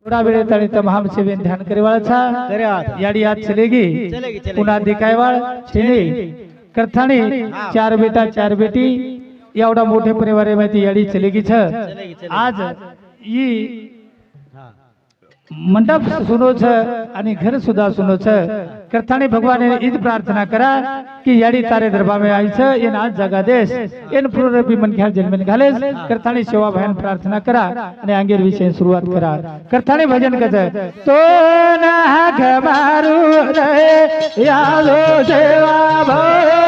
थोड़ा वेळ तणी तमाम सेवेन ध्यान करेवाळ छा याडी याद चलेगी पुन्हा दिखायवाळ छेने करथाणी चार बेटा चार बेटी एवढा मोठे परिवार मध्ये याडी चलेगी छ आज ई मंडप सुनो छ आणि घर सुद्धा सुनो छ करथाणी भगवान ईद प्रार्थना करा कि याडी तारे दरबार में आई छ एन आज जगा देश एन पूर्वी मन ख्याल जन्म घालेस करथाणी सेवा भान प्रार्थना करा आणि अंगेर विषय सुरुवात करा करथाणी भजन कथ तो ना खमारू रे यादो सेवा भया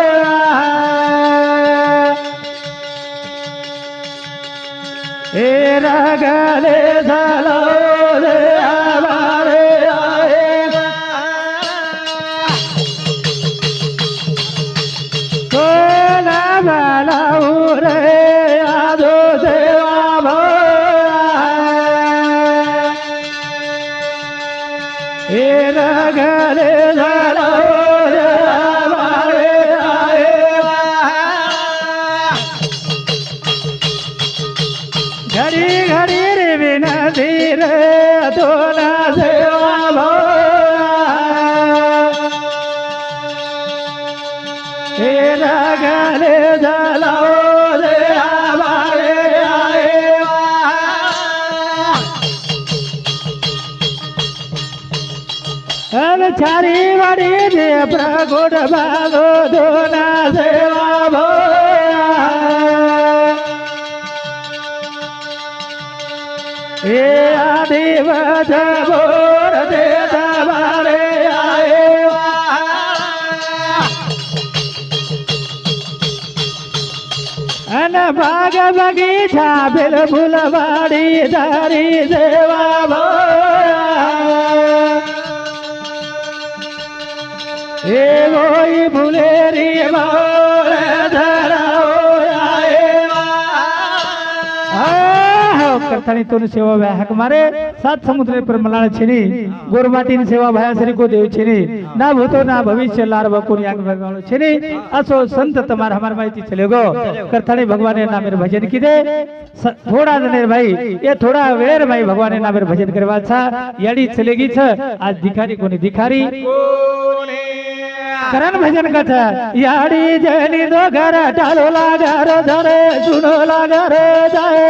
ए रगले झालो रे आवारे आए तो ना भलाऊ रे यादो सेवा भया ए रगले झालो रे आवारे आए घड़ी घड़ी रे विनती रे तो ना सेवा हे रगले जलाओ रे हमारे आए हर चारी बड़ी दे प्रगुट भागो तो ना सेवा हे आदि बोर दे दबारे आए अन बाग बगीचा बिल फुलवाड़ी धारी सेवा हे वही फुलेरी मोर धराओ करथाणी तोन सेवा भया हक मारे सात समुद्र पर मलाण छेनी गोरमाटी सेवा भया सरी को देव छेनी ना भूतो ना भविष्य लार बकुन यांग भगवान छेनी असो संत तमार हमार माहिती चलेगो करथाणी भगवान ने नामेर भजन कीदे थोड़ा जने भाई ये थोड़ा वेर भाई भगवान ने नामेर भजन करवा छा याडी चलेगी छ आज दिखारी कोनी दिखारी करण भजन कथा याडी जनी दो घर टालो लागर धरे सुनो लागर जाए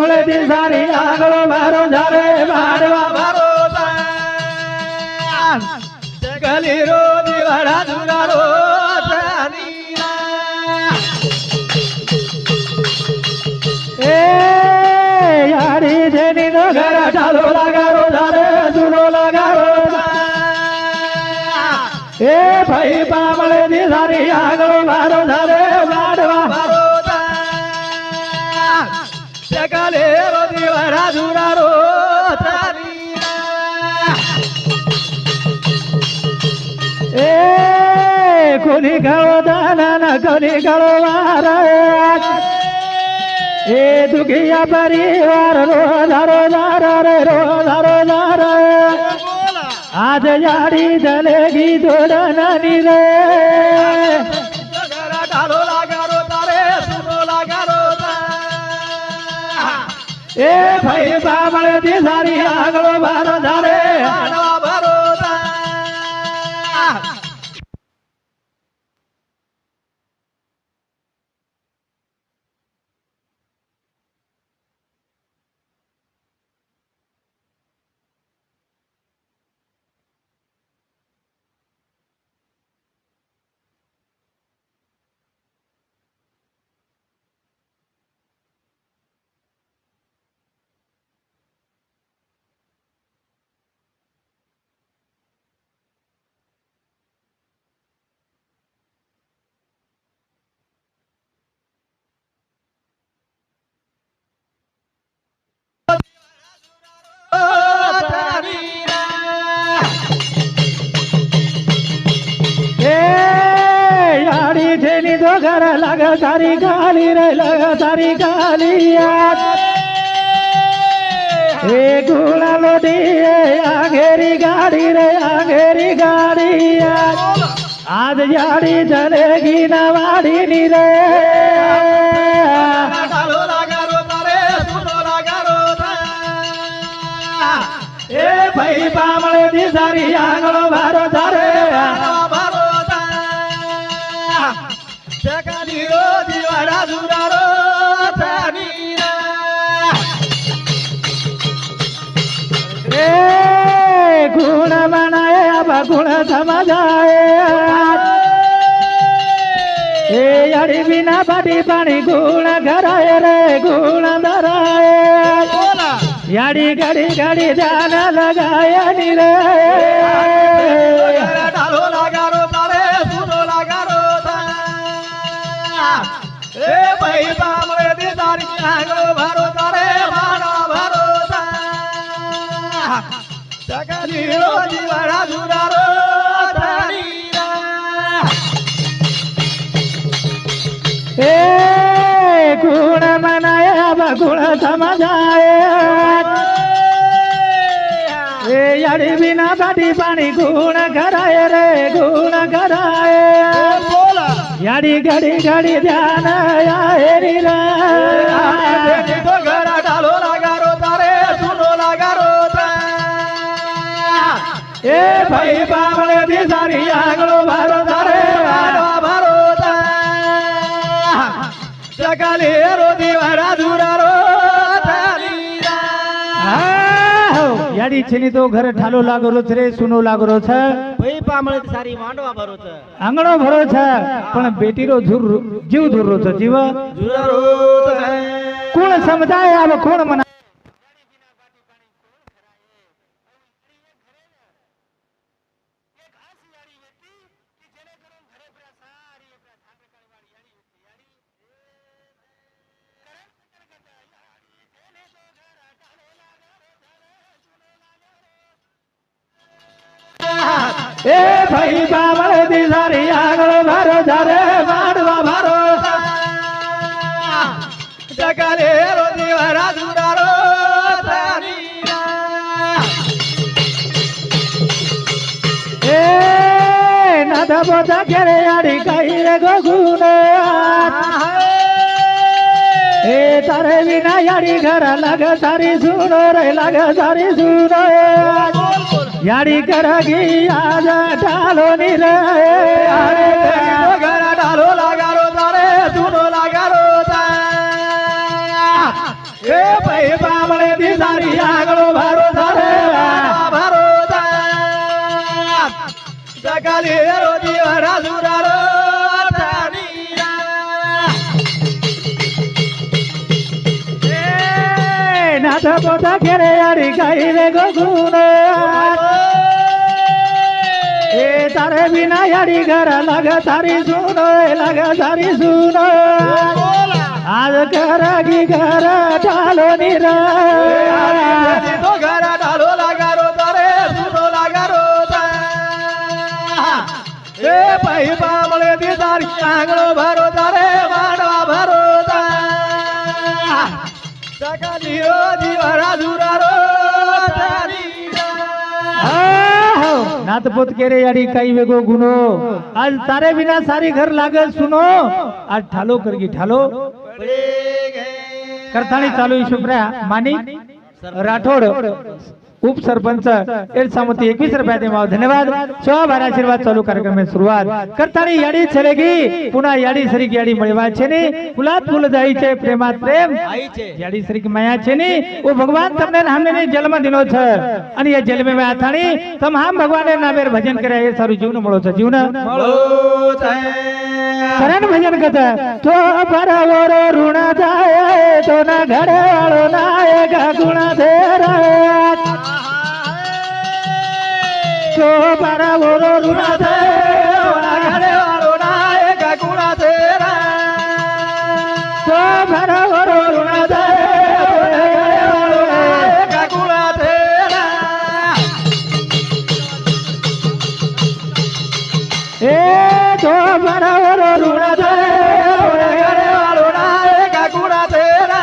ओले दी सारी आगलो मारो धरे मारवा मारो जगली रो दीवाड़ा दुगारो तानीना ए याडी जनी दो घर टालो लागर धरे सुनो लागर ए भाई बाबळे दी सारी आगलो मारो धरे मारवा मारो जगले रो दीवारा दुरारो तारीना ए कोणी गाळो दाना कोणी गाळो वारा ए दुखिया परिवार रो धारो धारा रे रो धारो धारा आज याडी जलेगी जोडना नी रे जगरा डालो लगारो तारे सुनो लगारो ए भाई बाबळे दी सारी आगलो बारो धारे आडवा बारो घर लगा सारी गाली रे लगा सारी गाली ए गुला लोटी आगेरी गाड़ी रे आगेरी गाड़ी आज याड़ी चलेगी नवाड़ी नी रे ए भाई बाबळे ભાઈ પામળે દી સારી આંગણો ભારો ધારે ભારો જગાની રોજી વાડા સુરારો એ ગુણ બનાય આબા ગુણ સમજાય એ યાડી વિના બાડી પાણી ગુણ ઘરાય રે ગુણ ધરાય યાડી ગાડી ગાડી ધ્યાન લગાય ની રે ડાલો લાગારો તારે સુનો લાગારો એ ભાઈ પામળે દી તારી આંગળો ભારો તારે મારા ભારો જગાની રોજી વાડા સુરારો એ ગુણ મનાય આબા ગુણ સમજાય એ યાડી વિના બાડી પાણી ગુણ ઘરાય રે ગુણ ઘરાય યાડી ઘડી ઘડી ધ્યાન આય રી રે ઘરા ડાલો લાગારો તારે સુનો લાગારો એ ભાઈ પામળે દી સારી આંગળો ભારો ધારે ભારો જગાલે રોજી વાડા સુરારો યાડી છે ની તો ઘરે ઠાલો લાગરો છે રે સુનો લાગરો છે ભાઈ પામળે સારી માંડવા ભરો છે આંગણો ભરો છે પણ બેટીરો જીવ ધુરો છે જીવ જુરારો કોણ સમજાય આવ કોણ મના એ ભાઈ બાવળ દી સારી આંગળો ભારો ધારે માંડવા ભારો જગાલે રોજી વાડા સુરારો એ નાદા બોધા ઘેરે આડી કઈ રે ગોગુને એ તારે વિના યાડી ઘર લાગે સારી સુનો રે લાગે સારી સુનો યાડી કરગી આજ ઢાલો ની રે ઘરા ડાલો લાગારો તારે સુનો લાગારો એ ભાઈ બામળે દી સારી આંગળો ભારો ધારે ભારો જગાલે રોજી વાડા સુરારો નાથ પોતા ઘેરે યાડી કઈ રે ગોગુને એ તારે વિના યાડી ઘર લાગે તારી સુનો લાગે તારી સુનો આજ કરગી ઘર ઢાલો ની રે તો ઘરા ડાલો લાગારો તારે સુનો લાગારો એ ભાઈ પામળે દી તારી આંગળો ભારો તારે માંડવા ભારો જગાની રોજી વાડા સુરારો નાથ પોત કેરે યાડી કઈ વેગો ગુનો આજ તારે વિના સારી ઘર લાગે સુનો આજ ઠાલો કરગી ઠાલો કરથાણી ચાલુ ઈશુપ્રા માની રાઠોડ उप सरपंच एर सामती 21 रुपया दे माव धन्यवाद सब आशीर्वाद चालू कार्यक्रम में शुरुआत करतानी याडी छलेगी पुन्हा याडी सरीक याडी मळवा छे ने फुलात फूल जाई छे प्रेमात प्रेम आई छे याडी सरीक माया छे ने वो भगवान तमने हमने जन्म दिनो छे અને ये जन्म में आथाणी तम हम भगवान ने नामेर भजन करे ए सारू जीवन मळो छे जीवन मळो छे करण भजन कथा तो परवरो ऋण जाए तो ना घरे वाळो नायक गुण धेरा तो परवरो ऋण जाए तो ना घरे वाळो नायक गुण धेरा तो परवरो ऋण जाए नायक गुण धेरा ए तो परवरो ऋण जाए घरे वाळो नायक गुण धेरा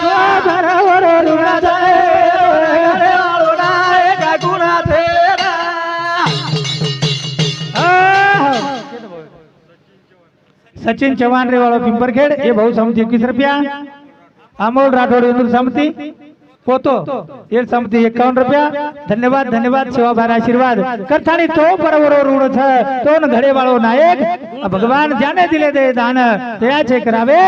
तो परवरो ऋण जाए घरे वाळो नायक गुण धेरा सचिन चौहान रे वालों पिंपरखेड़ ये बहुत समिति 21 रुपया अमोल राठौड़ इंदुर समिति पोतो ये समती 51 रुपया धन्यवाद धन्यवाद सेवाभार आशीर्वाद करथाणी तो परवरो ऋण छ तो न घड़े वाळो नायक भगवान जाने दिले दे दान तया छे करावे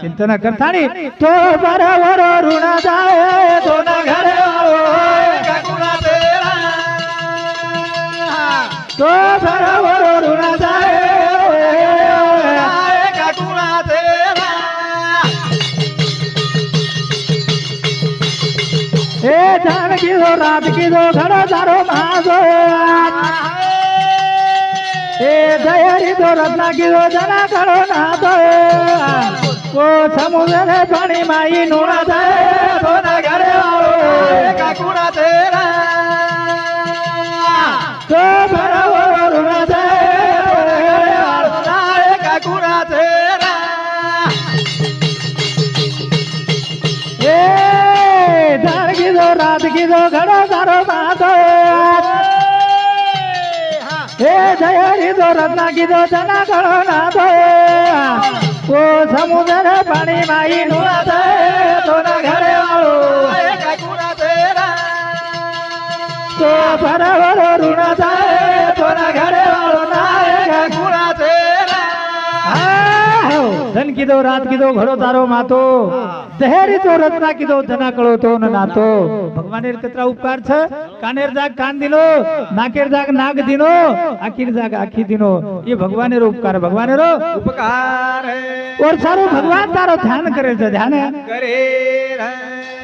चिंतन करथाणी तो परवरो ऋण जाए तो न घड़े वाळो काकुना तेरा तो परवरो ऋण जाए काकुना तेरा ए जान की दो रात की दो घड़ो तारो महाजो ए दयारी दो रत्ना की दो जना घड़ो ना दो ओ समुद्र ने पानी माई नूना जाए तो ना घड़े वालो काकुना तेरा तो बराबर रुना जाए काकुना तेरा ए जान की दो रात की दो घड़ो तारो महाजो ए दयारी दो रत्ना की दो जना घड़ो ना दो ओ समुद्र पानी माई नूना जाए तो ना घड़े वालो काकुना तेरा तो बराबर रुना जाए तो ना घड़े वालो नायक काकुना तेरा धन की दो रात की दो घड़ो तारो मातो दहेरी तो रत्ना की दो धना कळो तो न नातो भगवानेर कतरा उपकार छ कानेर जाग कान दिनो नाकेर जाग नाग दिनो आखिर जाग आखी दिनो ये भगवानेर उपकार भगवानेरो उपकार है और सारो भगवान तारो ध्यान करे छ ध्यान करे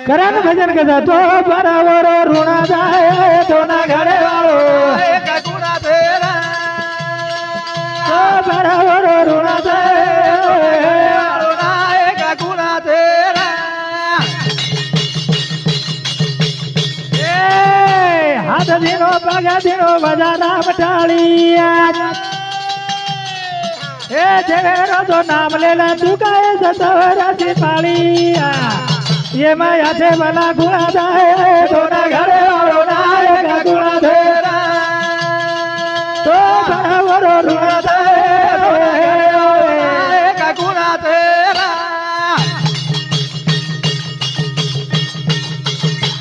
करन भजन कदा तो बराबर ऋणा जाए तो ना घड़े वालो काकुना तेरा तो बराबर ऋणा जाए काकुना तेरा हाथ दिनो पग दिनो बजाना बटालिया ए जगरो तो नाम लेला चुकाए सतवरा सिपालिया ये माया से भला गुणा जाए तो ना घरे वालो नायक गुणा तेरा तो बराबर ऋणा जाए काकुना तेरा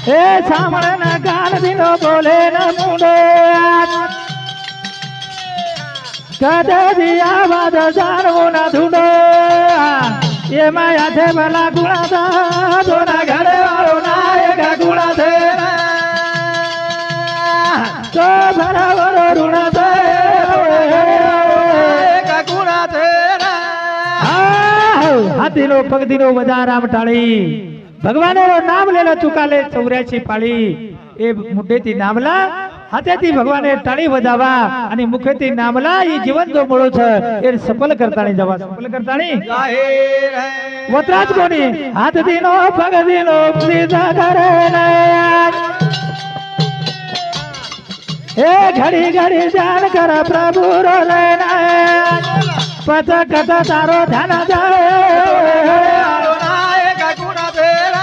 ए सामने न कान दिनो बोले न मुंडे कदे दिया बाद जानवो न ढूंढो ये माया थे भला गुणा था तो ना घरे वालो नायक गुणा तेरा तो बराबर ऋणा थे काकुना तेरा हाथी नो पग दिनो बजा राम टाળી ભગવાન નામ લેલા ચુકાલે 84 પાળી એ મુઢેથી નામલા હાથેથી ભગવાને ટાળી બજાવા અને મુખેથી નામલા ઈ જીવન જો મળો છે એ સફળ કરતાણી જવા સફળ કરતાણી जाहिर है વતરાજ કોની હાથ દીનો પગ દીનો સીધા કરે ને એ ઘડી ઘડી ધ્યાન કર પ્રભુ રો રેના પત કત તારો ધ્યાન જાય काकुना तेरा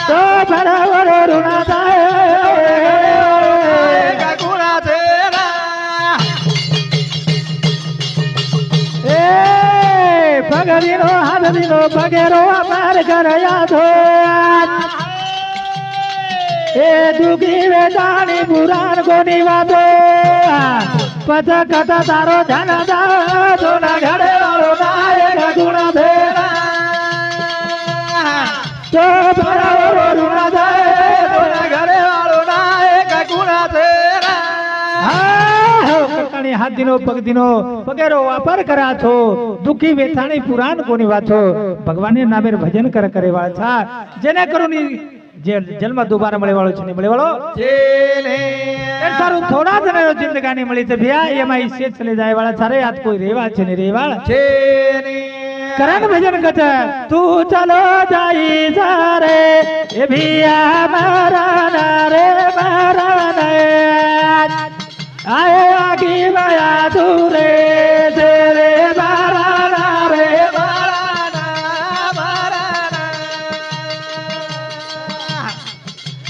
तो बराबर ऋणा जाए काकुना तेरा ए पग दिनो हाथ दिनो पगेरो अपार कर यादो ए दुखी वेदानी पुराण कोनी वादो पत कत तारो धन जा तो ना घड़े वालो नायक गुणा तेरा तो बराबर ऋणा जाए तो ना घड़े वालो नायक काकुना तेरा करताणी हाथ दिनो पग दिनो पगेरो वापर करा छो दुखी वेथाणी पुराण कोनी वाछो भगवान नामेर भजन करे वाळा छा जेने करूनी जे जन्म दोबारा मळे वाळो छे ने मळे वाळो जेने ए सारू थोड़ा जने जिंदगानी मळी छे भैया एमाई से चले जाय वाळा छारे आज कोई रेवा छे ने रेवाळ जेने करन भजन कथ तू चलो जाई सारे ए भैया मारा ना रे मारा ना आए आगी माया दूरे तेरे मारा ना रे बाराना बाराना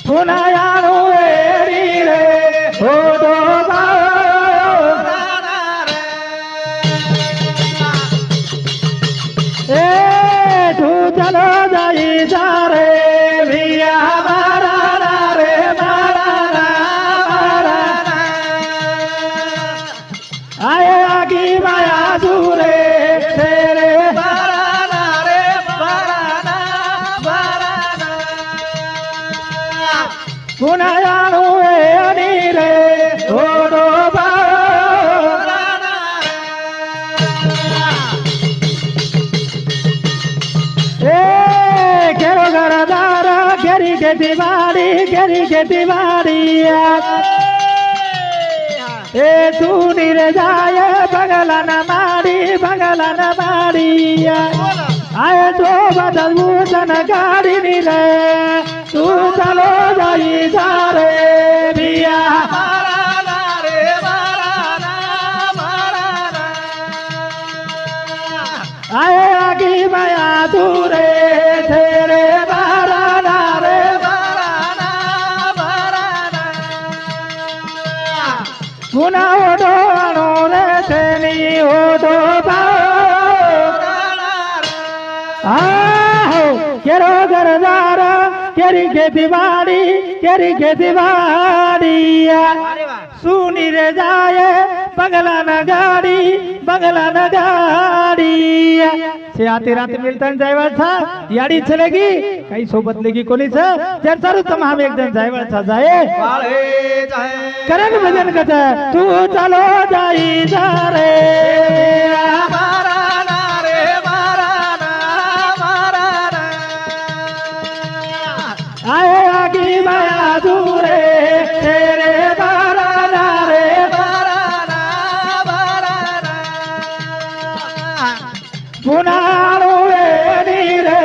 पुनायानु एरी रे हो दो बाराना रे ए तू चलो जाई सारे પુનાયાણુ એ અડી રે ઓડો એ કેરો ગરદાર કેરી ખેતી વાડી એ તું નીરે જાય બગલા ના માડી આય તો બદલવું તન ગાડી ની રે તું ચાલો જાય તારે બિયા આય આગી માયા તું રે તેરે બારા રે ગુના ઓડો રે તેની ઓડો કેરો ગરદાર કેરી ખેતી વાડી સુની રે જાય बंगला न गाड़ी से आते रात मिलता जायवाल था याडी चलेगी काही सोबत लेगी कोणी छ जर चालू तम हम एक दिन जायवाल था जाए करण भजन कथ तू चालो जाई जा रे आए आगी माया दूरे तेरे बाराना रे पुनाणु एनी रे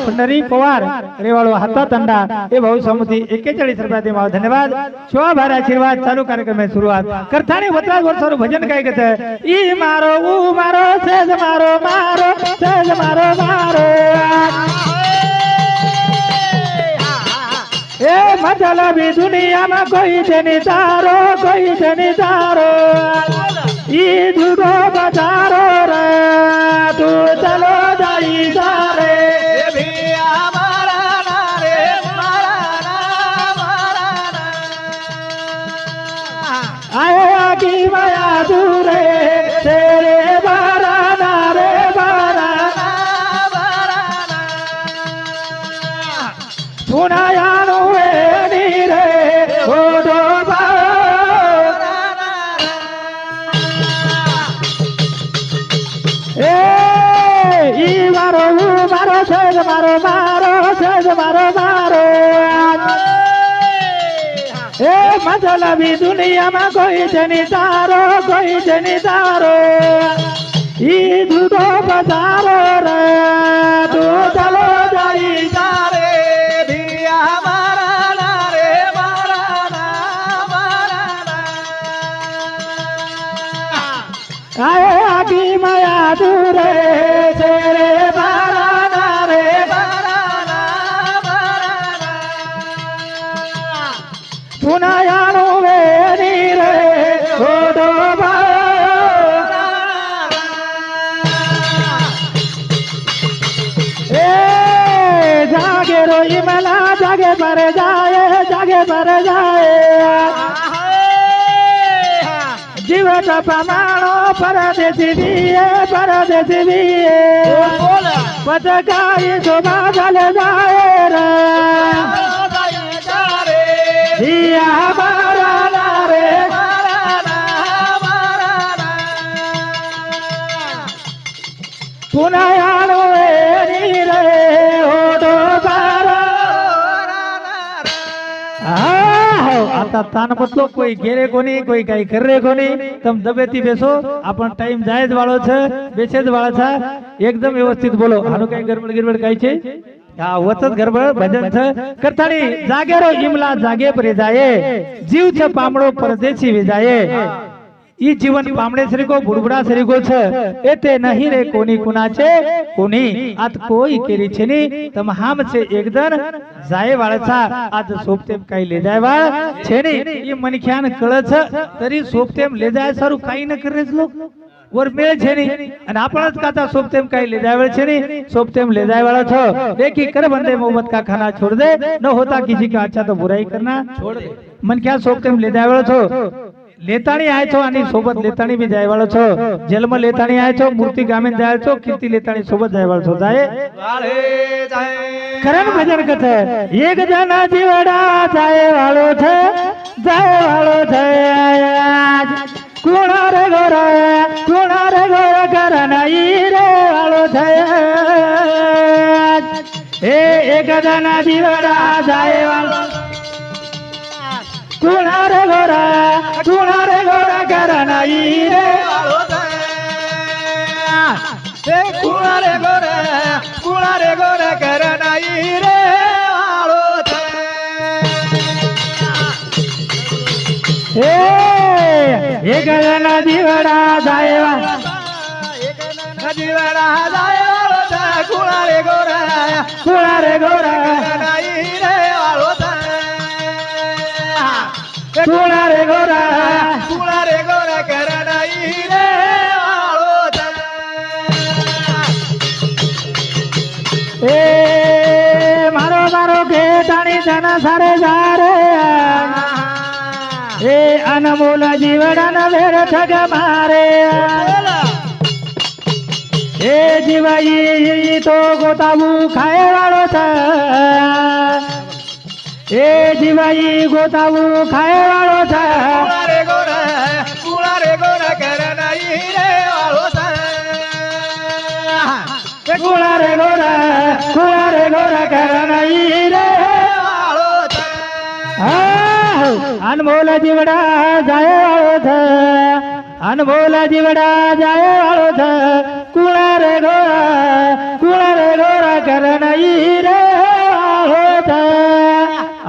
पंढरी पवार रेवाळो हाता तंडा हे भाऊ समुती 41 रुपयाती माव धन्यवाद शिवा भारे आशीर्वाद चालू कार्यक्रम में शुरुआत करतानी वतराज वर्षारो भजन काय गत ई मारो ऊ मारो सेज मारो मारो सेज मारो मारो ए मतलब दुनिया में कोई जनी तारो ई दुगो बजारो रे तू चलो जाई सारे आए आगी माया दूरे तेरे बाराना रे बाराना पुनायानु एनी रे ओडो ए ई मारो ऊ मारो सेज मारो मारो सेज मारो मारो ए मतलब दुनिया में कोई जनी तारो ई दूधो बजारो रे तू चलो जाई सारे भिया माराना रे माराना आए आगी माया दूरे तेरे बाराना रे पुनायानु एनी रे ओडो ए जागे रोई मला जागे पर जाए जीवत प्रमाणो परदेसी दिए पतकाई शोभा चल जाए रे दिया बाराना रे पुनायानु एनी रे ओडो आता तान बदलो कोई घेरे कोनी कोई काही करे कोनी तम दबेती बेसो आपण टाइम जायज वाळो छे बेसेज वाळा छा एकदम व्यवस्थित बोलो हानो काही गडबड काही छे हा वचत गडबड भजन छ करतानी जागेरो इमला जागे परे जाए जीव छ पामडो परदेसी वे जाए ई जीवन पामडे सरीको बुडबुडा सरीको छ एते नहीं रे कोनी कुणाचे कोनी आत कोई केरी छेनी तम हाम छे एकदन जाय वाळा आज सोपतेम काही ले जाय वाळ छेनी ई मनख्यान कळ छ तरी सोपतेम ले जाय सारू काही न करेच लोक वर मेळ छेनी आणि आपणच काता सोपतेम काही ले जाय वाळ छेनी सोपतेम ले जाय वाळा छ देखी कर बंदे मोहब्बत का खाना छोड़ दे न होता किसी का अच्छा तो बुराई करना छोड़ दे मन क्या सोपतेम ले जाय वाळा छ લેતાણી આય છો આની સોબત લેતાણી બી જાય વાળો છો જેલમાં લેતાણી આય છો મૂર્તિ ગામે જાય છો કીર્તિ લેતાણી સોબત જાય વાળો છો જાય વાળે જાય કરણ ભજન કથે એક જના જીવડા જાય વાળો છે કુણા રે ગોરા કરણ ઈ રે વાળો છે એ એક જના જીવડા જાય વાળો કુણા રે ગોરા કરણ ઈ રે વાળો થાય એ કુણા રે ગોરે કરનાઈ રે વાળો થાય એ એક જના જીવડા જાય વાળો જીવડા જાય વાળો થાય કુણા રે ગોરા કરનાઈ રે વાળો થાય કુણા રે ગોરા કરનાઈ રે વાળો થાય એ મારો ઘેટાણી જના સારે જારે એ અનમોલ જીવડા ન વેર ઠગ મારે એ જીવાઈ તો ગોતાવું ખાય વાળો છે એ જીવાઈ ગોતાવું ખાય વાળો છે કુણા રે ગોરા કરનાઈ રે વાળો થાય કુણા રે ગોરા કરનાઈ રે વાળો થાય અનમોલ જીવડા જાય વાળો છે અનમોલ જીવડા જાય વાળો છે કુણા રે ગોરા કરનાઈ રે વાળો છે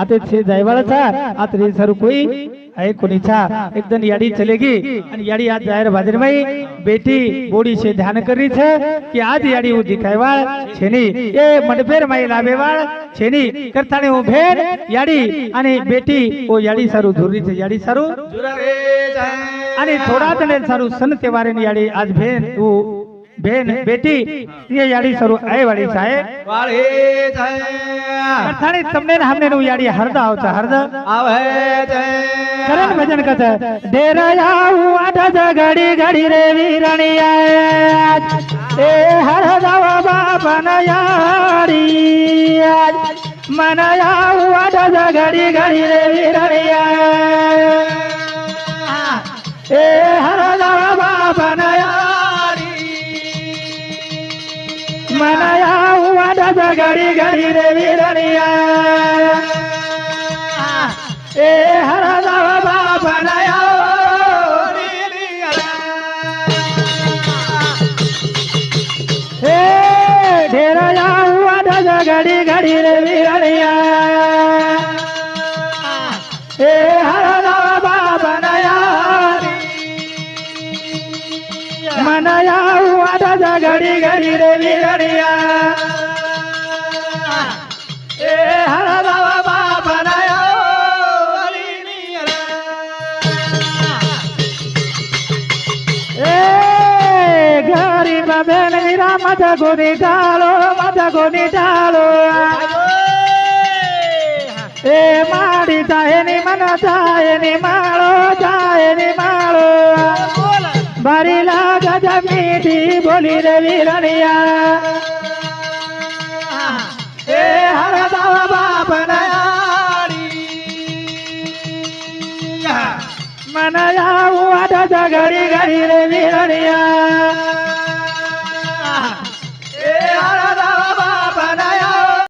आते छे जायवाला था आते सर कोई है कोनी था एक दिन याडी चलेगी અને याडी आज जाहिर बाजार में बेटी बोडी से ध्यान કરી છે કે આજ याडी હું દિખાયવાળ છે ની એ મંડપેર માં લાવેવાળ છે ની કરતાણે હું ભેન याडी અને બેટી ઓ याडी સારું ધુરી છે याडी સારું જુરા રે જાય અને થોડા તને સારું સન તહેવારે ની याडी आज ભેન તું બેન બેટી ये याडी સારું આય વાળી સાહેબ વાળે જાય કરતાણે તમને ને હમને નું याडी હરદા આવતા હરદા આવે છે કરણ ભજન કથે ડેરા આવું આઠ ઘડી ઘડી રે વીરણિયા એ હરદાવ બાપન યાડી મન આવું આઠ ઘડી ઘડી રે વીરણિયા એ હરદાવ બાપન યાડી મન આવું આઠ ઘડી ઘડી રે વીરણિયા એ હરદાવ બાપન એ ઢેરા આવું ઘડી ઘડી રે વીરણિયા એ હરદાવ બાપન મન આવું ઘડી ઘડી રે વીરણિયા એ હરદાવ બાપન ગરીબ બેન વીરા મત ગોની ડાળો એ માડી જાય ની મન જાય ની માળો બારી લાગ મીઠી બોલી રે વીરણિયા એ હરદાવ બાપન મન આવું આઠ ઘડી ઘડી રે વીરણિયા